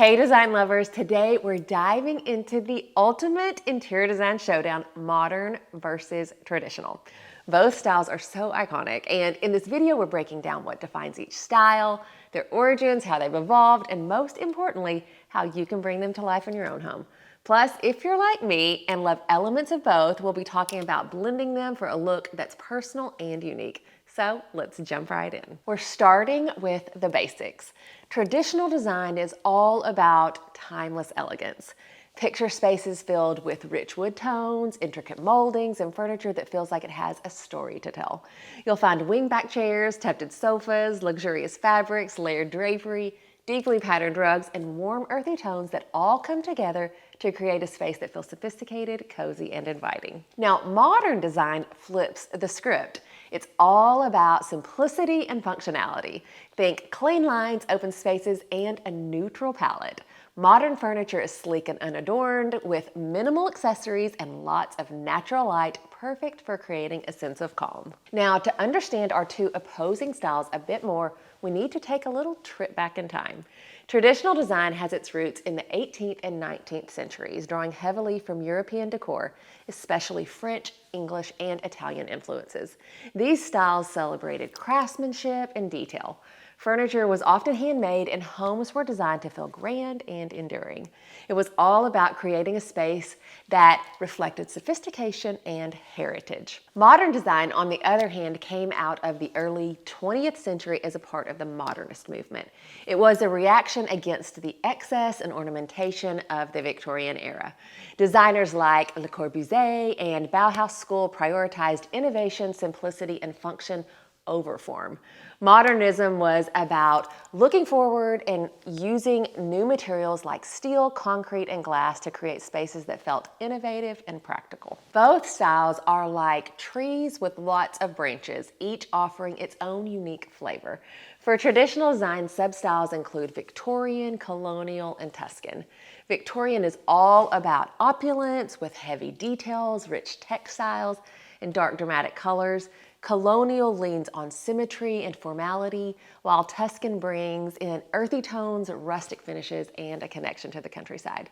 Hey design lovers, today we're diving into the ultimate interior design showdown, modern versus traditional. Both styles are so iconic, and in this video we're breaking down what defines each style, their origins, how they've evolved, and most importantly, how you can bring them to life in your own home. Plus, if you're like me and love elements of both, we'll be talking about blending them for a look that's personal and unique. So let's jump right in. We're starting with the basics. Traditional design is all about timeless elegance. Picture spaces filled with rich wood tones, intricate moldings, and furniture that feels like it has a story to tell. You'll find wingback chairs, tufted sofas, luxurious fabrics, layered drapery, deeply patterned rugs, and warm earthy tones that all come together to create a space that feels sophisticated, cozy, and inviting. Now, modern design flips the script. It's all about simplicity and functionality. Think clean lines, open spaces, and a neutral palette. Modern furniture is sleek and unadorned with minimal accessories and lots of natural light, perfect for creating a sense of calm. Now, to understand our two opposing styles a bit more, we need to take a little trip back in time. Traditional design has its roots in the 18th and 19th centuries, drawing heavily from European decor, especially French, English, and Italian influences. These styles celebrated craftsmanship and detail. Furniture was often handmade and homes were designed to feel grand and enduring. It was all about creating a space that reflected sophistication and heritage. Modern design, on the other hand, came out of the early 20th century as a part of the modernist movement. It was a reaction against the excess and ornamentation of the Victorian era. Designers like Le Corbusier and Bauhaus School prioritized innovation, simplicity, and function over form. Modernism was about looking forward and using new materials like steel, concrete, and glass to create spaces that felt innovative and practical. Both styles are like trees with lots of branches, each offering its own unique flavor. For traditional design, substyles include Victorian, Colonial, and Tuscan. Victorian is all about opulence with heavy details, rich textiles, and dark dramatic colors. Colonial leans on symmetry and formality, while Tuscan brings in earthy tones, rustic finishes, and a connection to the countryside.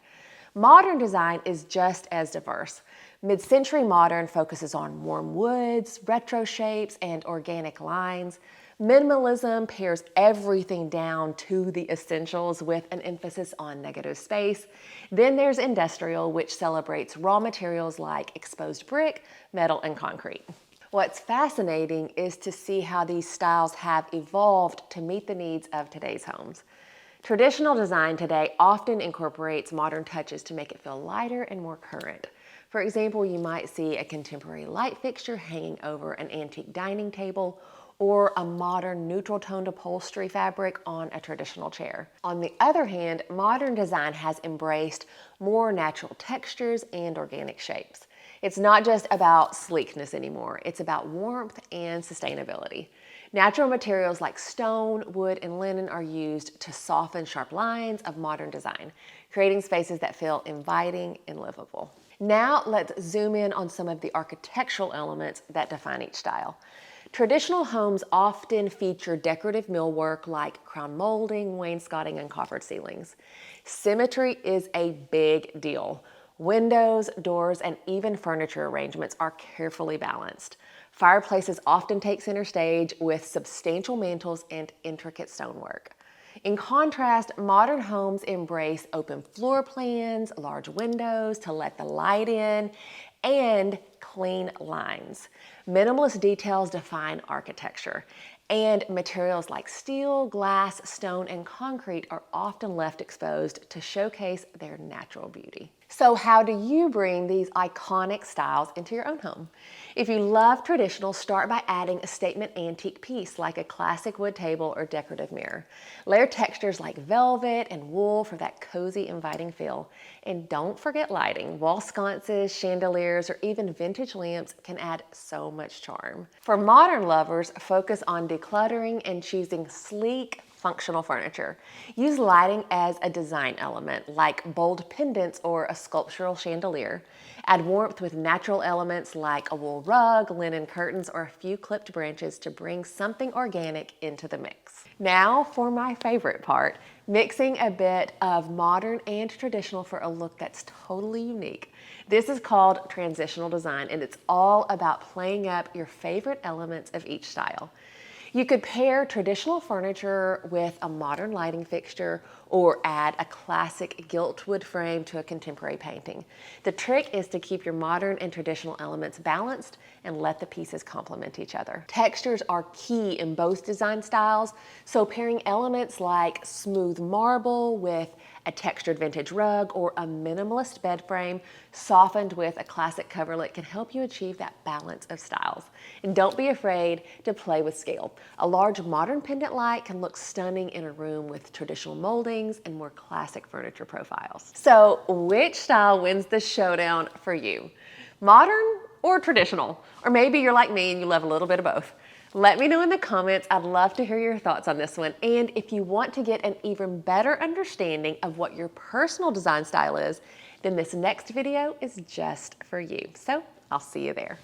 Modern design is just as diverse. Mid-century modern focuses on warm woods, retro shapes, and organic lines. Minimalism pares everything down to the essentials with an emphasis on negative space. Then there's industrial, which celebrates raw materials like exposed brick, metal, and concrete. What's fascinating is to see how these styles have evolved to meet the needs of today's homes. Traditional design today often incorporates modern touches to make it feel lighter and more current. For example, you might see a contemporary light fixture hanging over an antique dining table or a modern neutral toned upholstery fabric on a traditional chair. On the other hand, modern design has embraced more natural textures and organic shapes. It's not just about sleekness anymore, it's about warmth and sustainability. Natural materials like stone, wood, and linen are used to soften sharp lines of modern design, creating spaces that feel inviting and livable. Now let's zoom in on some of the architectural elements that define each style. Traditional homes often feature decorative millwork like crown molding, wainscoting, and coffered ceilings. Symmetry is a big deal. Windows, doors, and even furniture arrangements are carefully balanced. Fireplaces often take center stage with substantial mantels and intricate stonework. In contrast, modern homes embrace open floor plans, large windows to let the light in, and clean lines. Minimalist details define architecture, and materials like steel, glass, stone, and concrete are often left exposed to showcase their natural beauty. So how do you bring these iconic styles into your own home? If you love traditional, start by adding a statement antique piece like a classic wood table or decorative mirror. Layer textures like velvet and wool for that cozy, inviting feel. And don't forget lighting. Wall sconces, chandeliers, or even vintage lamps can add so much charm. For modern lovers, focus on decluttering and choosing sleek, functional furniture. Use lighting as a design element, like bold pendants or a sculptural chandelier. Add warmth with natural elements like a wool rug, linen curtains, or a few clipped branches to bring something organic into the mix. Now for my favorite part, mixing a bit of modern and traditional for a look that's totally unique. This is called transitional design, and it's all about playing up your favorite elements of each style. You could pair traditional furniture with a modern lighting fixture or add a classic gilt wood frame to a contemporary painting. The trick is to keep your modern and traditional elements balanced and let the pieces complement each other. Textures are key in both design styles, so pairing elements like smooth marble with a textured vintage rug or a minimalist bed frame softened with a classic coverlet can help you achieve that balance of styles. And don't be afraid to play with scale. A large modern pendant light can look stunning in a room with traditional moldings and more classic furniture profiles. So which style wins the showdown for you? Modern or traditional? Or maybe you're like me and you love a little bit of both. Let me know in the comments. I'd love to hear your thoughts on this one. And if you want to get an even better understanding of what your personal design style is, then this next video is just for you. So I'll see you there.